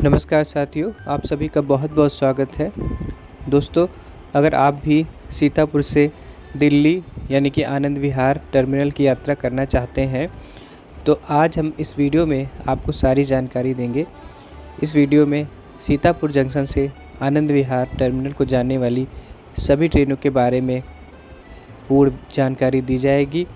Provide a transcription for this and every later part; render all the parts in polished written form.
नमस्कार साथियों, आप सभी का बहुत बहुत स्वागत है। दोस्तों, अगर आप भी सीतापुर से दिल्ली यानी कि आनंद विहार टर्मिनल की यात्रा करना चाहते हैं तो आज हम इस वीडियो में आपको सारी जानकारी देंगे। इस वीडियो में सीतापुर जंक्शन से आनंद विहार टर्मिनल को जाने वाली सभी ट्रेनों के बारे में पूर्ण जानकारी दी जाएगी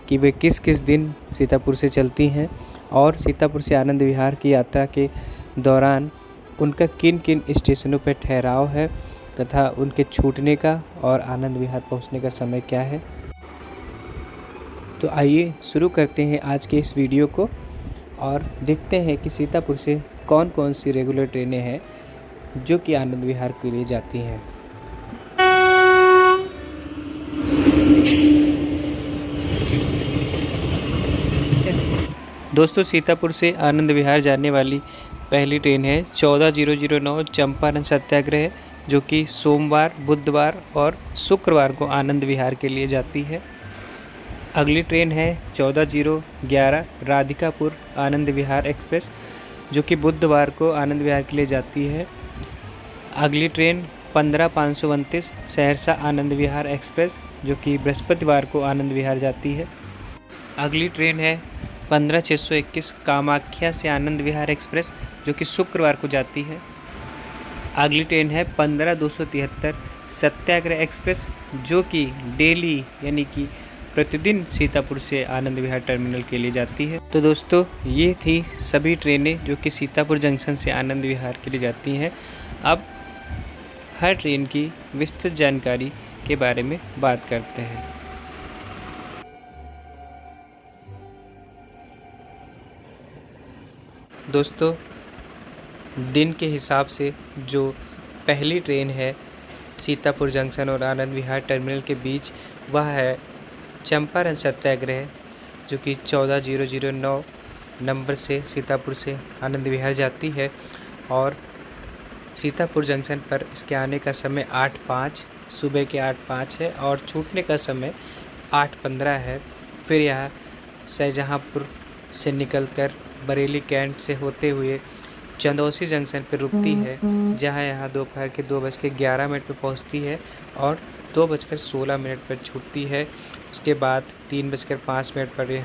कि वे किस किस दिन सीतापुर से चलती हैं और सीतापुर से आनंद विहार की यात्रा के दौरान उनका किन किन स्टेशनों पर ठहराव है तथा उनके छूटने का और आनंद विहार पहुंचने का समय क्या है। तो आइए शुरू करते हैं आज के इस वीडियो को और देखते हैं कि सीतापुर से कौन कौन सी रेगुलर ट्रेनें हैं जो कि आनंद विहार के लिए जाती हैं। दोस्तों, सीतापुर से आनंद विहार जाने वाली पहली ट्रेन है 14009 चंपारण सत्याग्रह, जो कि सोमवार, बुधवार और शुक्रवार को आनंद विहार के लिए जाती है। अगली ट्रेन है 14011 राधिकापुर आनंद विहार एक्सप्रेस, जो कि बुधवार को आनंद विहार के लिए जाती है। अगली ट्रेन 15529 सहरसा आनंद विहार एक्सप्रेस, जो कि बृहस्पतिवार को आनंद विहार जाती है। अगली ट्रेन है 15621 कामाख्या से आनंद विहार एक्सप्रेस, जो कि शुक्रवार को जाती है। अगली ट्रेन है 15273 सत्याग्रह एक्सप्रेस, जो कि डेली यानी कि प्रतिदिन सीतापुर से आनंद विहार टर्मिनल के लिए जाती है। तो दोस्तों, ये थी सभी ट्रेनें जो कि सीतापुर जंक्शन से आनंद विहार के लिए जाती हैं। अब हर ट्रेन की विस्तृत जानकारी के बारे में बात करते हैं। दोस्तों, दिन के हिसाब से जो पहली ट्रेन है सीतापुर जंक्शन और आनंद विहार टर्मिनल के बीच, वह है चंपारण सत्याग्रह, जो कि 14009 नंबर से सीतापुर से आनंद विहार जाती है और सीतापुर जंक्शन पर इसके आने का समय 8:05 सुबह के 8:05 है और छूटने का समय 8:15 है। फिर यह शाहजहाँपुर से निकलकर बरेली कैंट से होते हुए चंदौसी जंक्शन पर रुकती है, जहां यहां दोपहर के 2:11 पर पहुंचती है और 2:16 पर छूटती है। उसके बाद 3:05 पर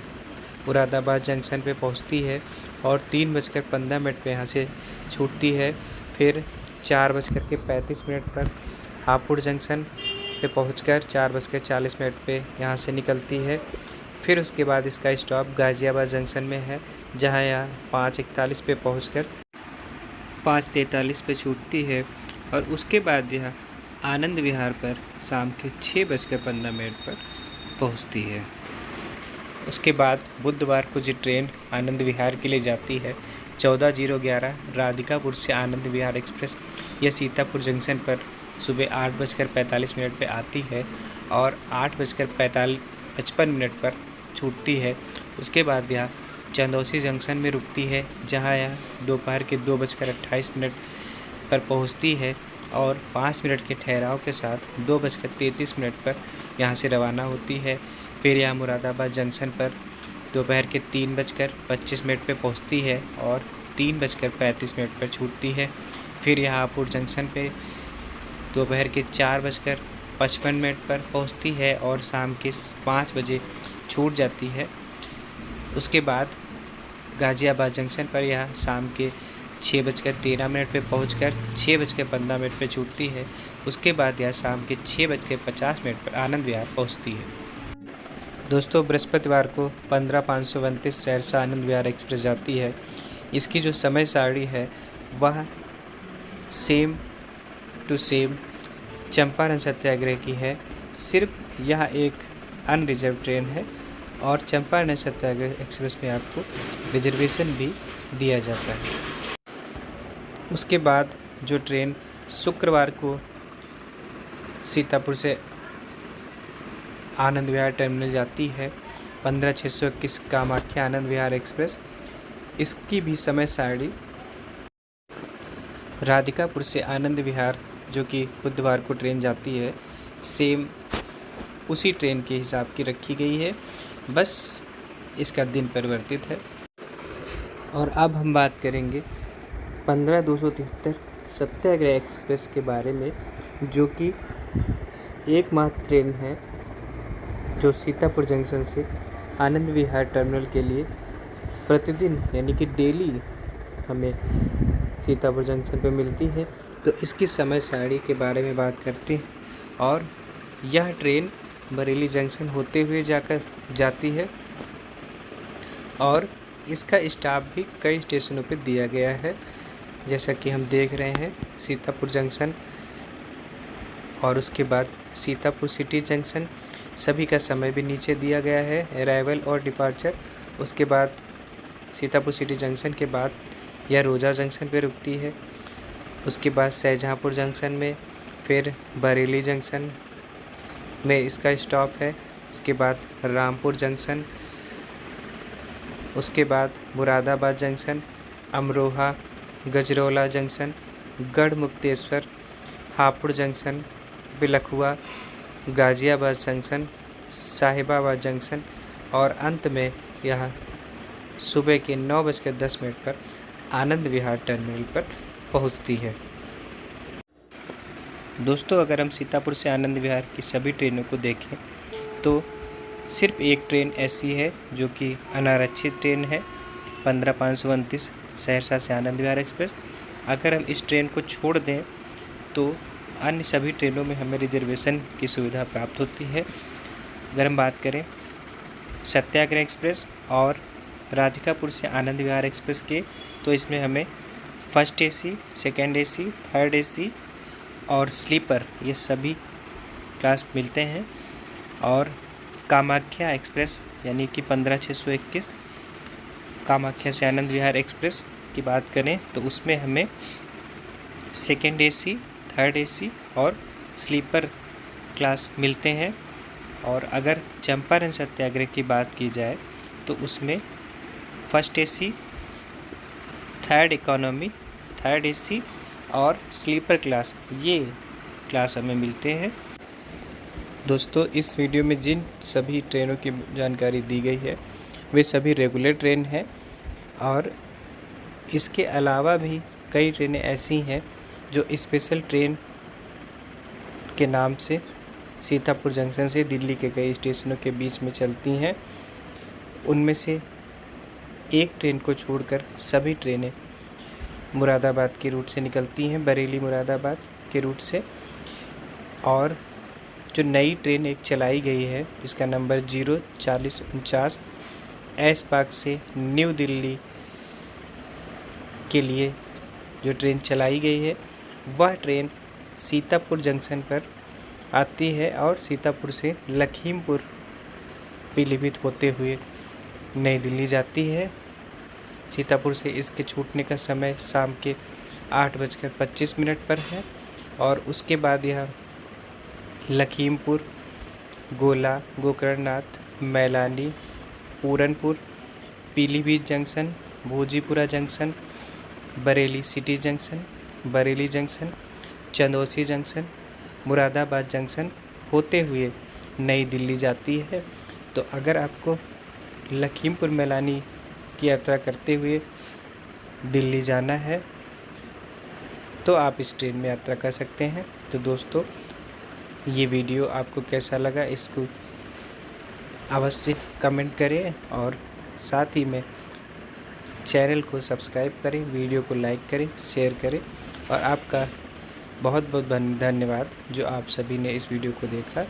मुरादाबाद जंक्शन पे पहुंचती है और 3:15 पर यहां से छूटती है। फिर 4:35 पर हापुड़ जंक्शन पे पहुंचकर 4:40 पे यहां से निकलती है। फिर उसके बाद इसका स्टॉप गाज़ियाबाद जंक्शन में है, जहां यह 5:41 पे पहुंचकर 5:43 पे छूटती है और उसके बाद यह आनंद विहार पर शाम के 6:15 पर पहुंचती है। उसके बाद बुधवार को जो ट्रेन आनंद विहार के लिए जाती है 14011 राधिकापुर से आनंद विहार एक्सप्रेस, यह सीतापुर जंक्शन पर सुबह 8:45 पर आती है और 8:55 पर छूटती है। उसके बाद यह चंदौसी जंक्शन में रुकती है, जहां यह दोपहर के 2:28 पर पहुंचती है और 5 मिनट के ठहराव के साथ 2:33 पर यहां से रवाना होती है। फिर यह मुरादाबाद जंक्शन पर दोपहर के 3:25 पर पहुंचती है और 3:35 पर छूटती है। फिर यह हापुड़ जंक्शन पे दोपहर के 4:55 पर पहुंचती है और शाम के 5 बजे छूट जाती है। उसके बाद गाज़ियाबाद जंक्शन पर यह शाम के 6:13 पर पहुंचकर 6:15 पर छूटती है। उसके बाद यह शाम के 6:50 पर आनंद विहार पहुंचती है। दोस्तों, बृहस्पतिवार को 15529 सहरसा आनंद विहार एक्सप्रेस जाती है। इसकी जो समय सारणी है वह सेम टू सेम चंपारण सत्याग्रह की है। सिर्फ यह एक अनरिजर्व ट्रेन है और चंपारण सत्याग्रह एक्सप्रेस में आपको रिजर्वेशन भी दिया जाता है। उसके बाद जो ट्रेन शुक्रवार को सीतापुर से आनंद विहार टर्मिनल जाती है 15621 कामाख्या आनंद विहार एक्सप्रेस, इसकी भी समय सारणी राधिकापुर से आनंद विहार, जो कि बुधवार को ट्रेन जाती है, सेम उसी ट्रेन के हिसाब की रखी गई है, बस इसका दिन परिवर्तित है। और अब हम बात करेंगे 15-273 सत्याग्रह एक्सप्रेस के बारे में, जो कि एकमात्र ट्रेन है जो सीतापुर जंक्शन से आनंद विहार टर्मिनल के लिए प्रतिदिन यानी कि डेली हमें सीतापुर जंक्शन पे मिलती है। तो इसकी समय सारणी के बारे में बात करते हैं। और यह ट्रेन बरेली जंक्शन होते हुए जाती है और इसका स्टॉप भी कई स्टेशनों पे दिया गया है, जैसा कि हम देख रहे हैं सीतापुर जंक्शन और उसके बाद सीतापुर सिटी जंक्शन। सभी का समय भी नीचे दिया गया है, अराइवल और डिपार्चर। उसके बाद सीतापुर सिटी जंक्शन के बाद यह रोजा जंक्शन पे रुकती है। उसके बाद शाहजहाँपुर जंक्शन में, फिर बरेली जंक्शन में इसका स्टॉप है। उसके बाद रामपुर जंक्शन, उसके बाद Moradabad junction, Amroha, Gajraula junction, Garhmukteshwar, Hapur junction, Bilkhua, Ghaziabad junction, Sahibabad junction और अंत में यह सुबह के 9:10 पर आनंद विहार टर्मिनल पर पहुंचती है। दोस्तों, अगर हम सीतापुर से आनंद विहार की सभी ट्रेनों को देखें तो सिर्फ एक ट्रेन ऐसी है जो कि अनारक्षित ट्रेन है, 15-529 सहरसा से आनंद विहार एक्सप्रेस। अगर हम इस ट्रेन को छोड़ दें तो अन्य सभी ट्रेनों में हमें रिजर्वेशन की सुविधा प्राप्त होती है। अगर हम बात करें सत्याग्रह एक्सप्रेस और राधिकापुर से आनंद विहार एक्सप्रेस के, तो इसमें हमें first AC, second AC, third AC और स्लीपर ये सभी क्लास मिलते हैं। और कामाख्या एक्सप्रेस यानी कि 15-621 कामाख्या से आनंद विहार एक्सप्रेस की बात करें तो उसमें हमें सेकेंड AC, थर्ड AC और स्लीपर क्लास मिलते हैं। और अगर चंपारण सत्याग्रह की बात की जाए तो उसमें first AC, third economy, third AC और स्लीपर क्लास ये क्लास हमें मिलते हैं। दोस्तों, इस वीडियो में जिन सभी ट्रेनों की जानकारी दी गई है वे सभी रेगुलर ट्रेन हैं और इसके अलावा भी कई ट्रेनें ऐसी हैं जो स्पेशल ट्रेन के नाम से सीतापुर जंक्शन से दिल्ली के कई स्टेशनों के बीच में चलती हैं। उनमें से एक ट्रेन को छोड़कर सभी ट्रेनें मुरादाबाद के रूट से निकलती हैं, बरेली मुरादाबाद के रूट से। और जो नई ट्रेन एक चलाई गई है जिसका नंबर 04049 एस पार्क से न्यू दिल्ली के लिए जो ट्रेन चलाई गई है वह ट्रेन सीतापुर जंक्शन पर आती है और सीतापुर से लखीमपुर पीलीभीत होते हुए नई दिल्ली जाती है। सीतापुर से इसके छूटने का समय शाम के 8:25 पर है और उसके बाद यह लखीमपुर, गोला, Gokarnanath, Mailani, Puranpur, Pilibhit junction, Bhojipura junction, Bareilly city junction, Bareilly junction, Chandausi junction, Moradabad junction होते हुए नई दिल्ली जाती है। तो अगर आपको लखीमपुर मैलानी की यात्रा करते हुए दिल्ली जाना है तो आप इस ट्रेन में यात्रा कर सकते हैं। तो दोस्तों, ये वीडियो आपको कैसा लगा इसको अवश्य कमेंट करें और साथ ही में चैनल को सब्सक्राइब करें, वीडियो को लाइक करें, शेयर करें। और आपका बहुत बहुत धन्यवाद जो आप सभी ने इस वीडियो को देखा।